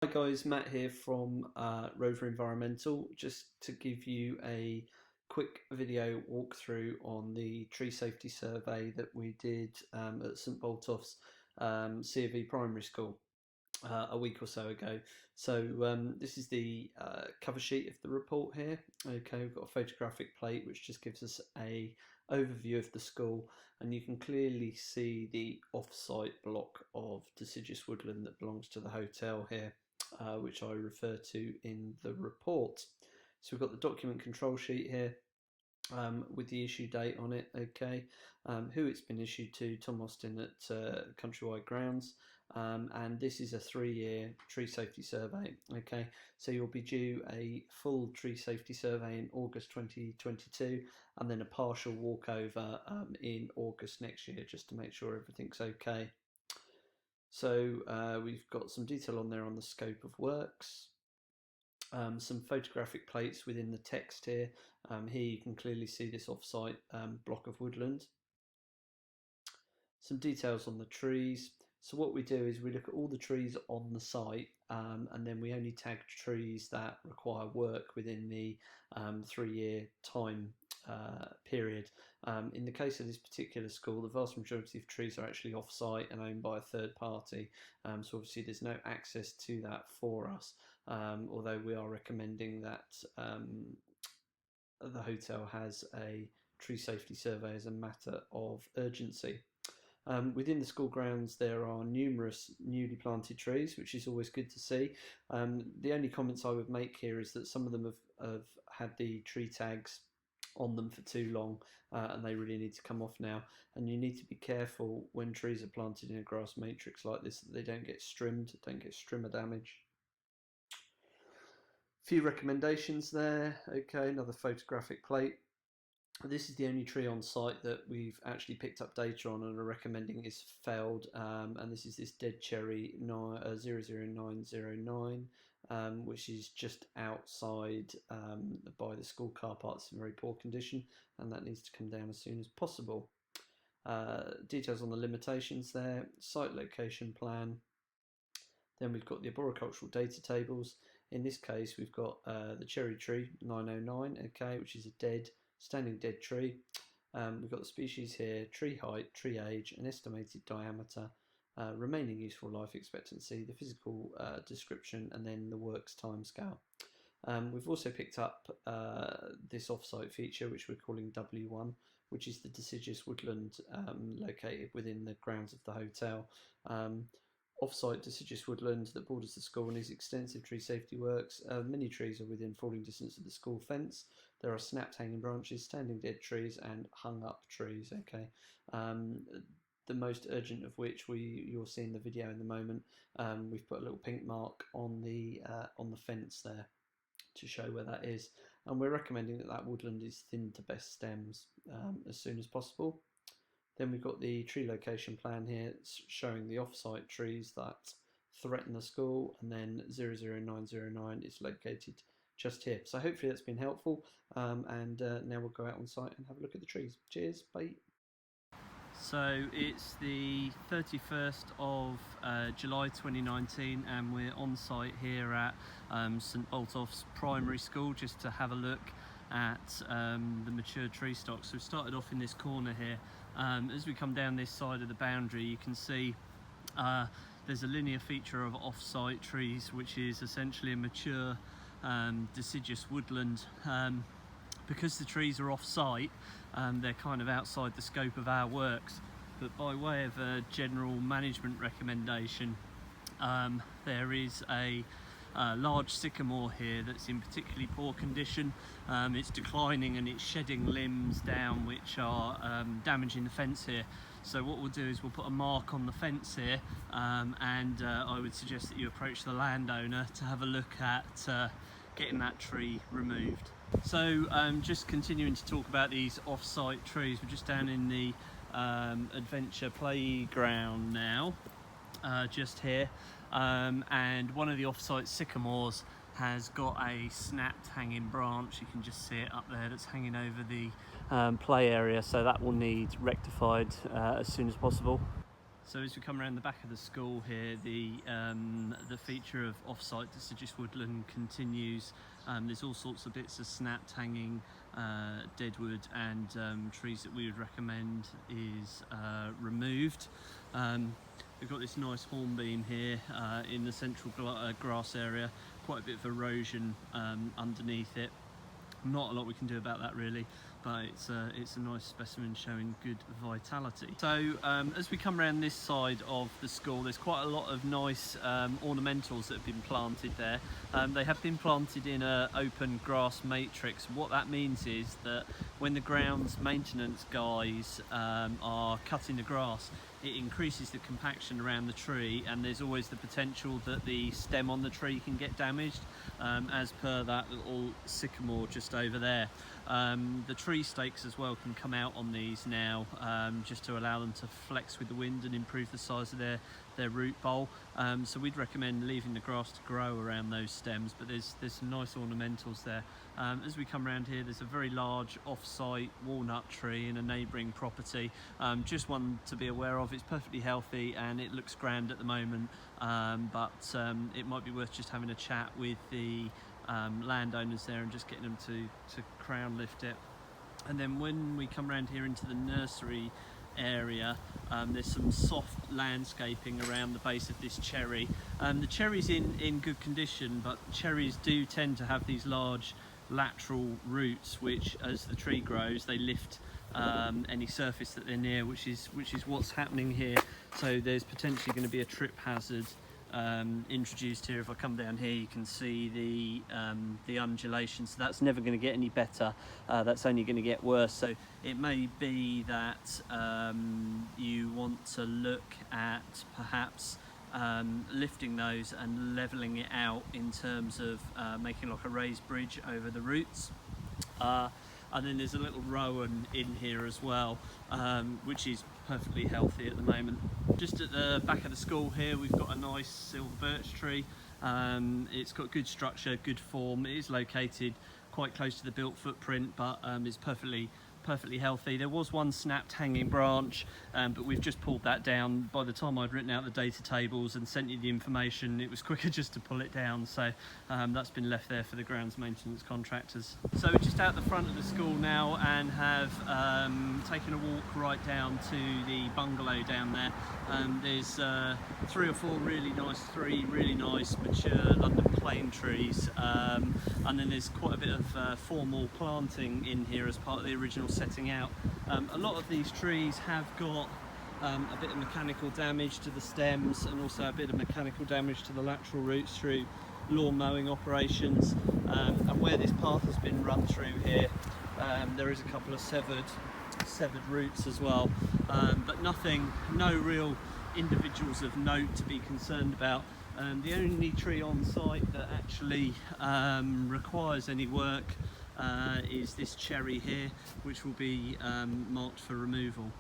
Hi guys, Matt here from Rover Environmental, just to give you a quick video walkthrough on the tree safety survey that we did at St Boltoph's C of E Primary School a week or so ago. So this is the cover sheet of the report here. Okay, we've got a photographic plate which just gives us a overview of the school, and you can clearly see the off-site block of deciduous woodland that belongs to the hotel here, which I refer to in the report. So we've got the document control sheet here, with the issue date on it, okay, who it's been issued to, Tom Austin at Countrywide Grounds, and this is a 3-year tree safety survey, okay, so you'll be due a full tree safety survey in August 2022 and then a partial walkover in August next year, just to make sure everything's okay. So we've got some detail on there on the scope of works. Some photographic plates within the text here. Here you can clearly see this off-site block of woodland. Some details on the trees. So what we do is we look at all the trees on the site, and then we only tag trees that require work within the 3-year time period. In the case of this particular school, the vast majority of trees are actually off-site and owned by a third party, so obviously there's no access to that for us, although we are recommending that the hotel has a tree safety survey as a matter of urgency. Within the school grounds there are numerous newly planted trees, which is always good to see. The only comments I would make here is that some of them have had the tree tags on them for too long, and they really need to come off now, and you need to be careful when trees are planted in a grass matrix like this that they don't get strimmed, don't get strimmer damage. Few recommendations there. Okay, another photographic plate. This is the only tree on site that we've actually picked up data on and are recommending is felled, and this is this dead cherry 00909, which is just outside by the school car park. It's in very poor condition, and that needs to come down as soon as possible. Details on the limitations there, site location plan. Then we've got the arboricultural data tables. In this case, we've got the cherry tree 909, okay, which is a standing dead tree. We've got the species here, tree height, tree age, an estimated diameter, remaining useful life expectancy, the physical description, and then the works timescale. We've also picked up this off-site feature, which we're calling W1, which is the deciduous woodland located within the grounds of the hotel. Off-site deciduous woodland that borders the school and is extensive tree safety works. Many trees are within falling distance of the school fence. There are snapped hanging branches, standing dead trees, and hung up trees. Okay, the most urgent of which you'll see in the video in the moment. We've put a little pink mark on the fence there to show where that is, and we're recommending that woodland is thinned to best stems as soon as possible. Then we've got the tree location plan here showing the off-site trees that threaten the school, and then 00909 is located just here. So hopefully that's been helpful, and now we'll go out on site and have a look at the trees. Cheers, bye. So it's the 31st of July 2019, and we're on site here at St Boltoph's Primary School just to have a look at the mature tree stock. So we started off in this corner here. As we come down this side of the boundary, you can see there's a linear feature of off-site trees, which is essentially a mature deciduous woodland. Because the trees are off-site, they're kind of outside the scope of our works, but by way of a general management recommendation, there is a large sycamore here that's in particularly poor condition. It's declining and it's shedding limbs down, which are damaging the fence here. So what we'll do is we'll put a mark on the fence here, and I would suggest that you approach the landowner to have a look at getting that tree removed. So just continuing to talk about these off-site trees, we're just down in the adventure playground now, just here, and one of the off-site sycamores has got a snapped hanging branch. You can just see it up there that's hanging over the play area, so that will need rectified as soon as possible. So as we come around the back of the school here, the feature of off-site deciduous woodland continues. There's all sorts of bits of snapped, hanging deadwood and trees that we would recommend is removed. We've got this nice hornbeam here in the central grass area, quite a bit of erosion underneath it. Not a lot we can do about that really, but it's a nice specimen showing good vitality. So as we come around this side of the school, there's quite a lot of nice ornamentals that have been planted there. They have been planted in an open grass matrix. What that means is that when the grounds maintenance guys are cutting the grass, it increases the compaction around the tree, and there's always the potential that the stem on the tree can get damaged, as per that little sycamore just over there. The tree stakes as well can come out on these now, just to allow them to flex with the wind and improve the size of their root bowl. So we'd recommend leaving the grass to grow around those stems, but there's some nice ornamentals there. As we come around here, there's a very large off-site walnut tree in a neighbouring property, just one to be aware of. It's perfectly healthy and it looks grand at the moment, but it might be worth just having a chat with the landowners there and just getting them to crown lift it. And then when we come around here into the nursery area, there's some soft landscaping around the base of this cherry. The cherry's in good condition, but cherries do tend to have these large lateral roots, which as the tree grows they lift any surface that they're near, which is what's happening here. So there's potentially going to be a trip hazard introduced here. If I come down here, you can see the undulation, so that's never going to get any better, that's only going to get worse. So it may be that you want to look at perhaps lifting those and levelling it out in terms of making like a raised bridge over the roots. And then there's a little rowan in here as well, which is perfectly healthy at the moment. Just at the back of the school here, we've got a nice silver birch tree. It's got good structure, good form. It is located quite close to the built footprint, but it's perfectly healthy. There was one snapped hanging branch, but we've just pulled that down. By the time I'd written out the data tables and sent you the information, it was quicker just to pull it down, so that's been left there for the grounds maintenance contractors. So we're just out the front of the school now and have taken a walk right down to the bungalow down there. There's three or four really nice mature London plane trees, and then there's quite a bit of formal planting in here as part of the original setting out. A lot of these trees have got a bit of mechanical damage to the stems and also a bit of mechanical damage to the lateral roots through lawn mowing operations, and where this path has been run through here, there is a couple of severed roots as well, but no real individuals of note to be concerned about. The only tree on site that actually requires any work is this cherry here, which will be marked for removal.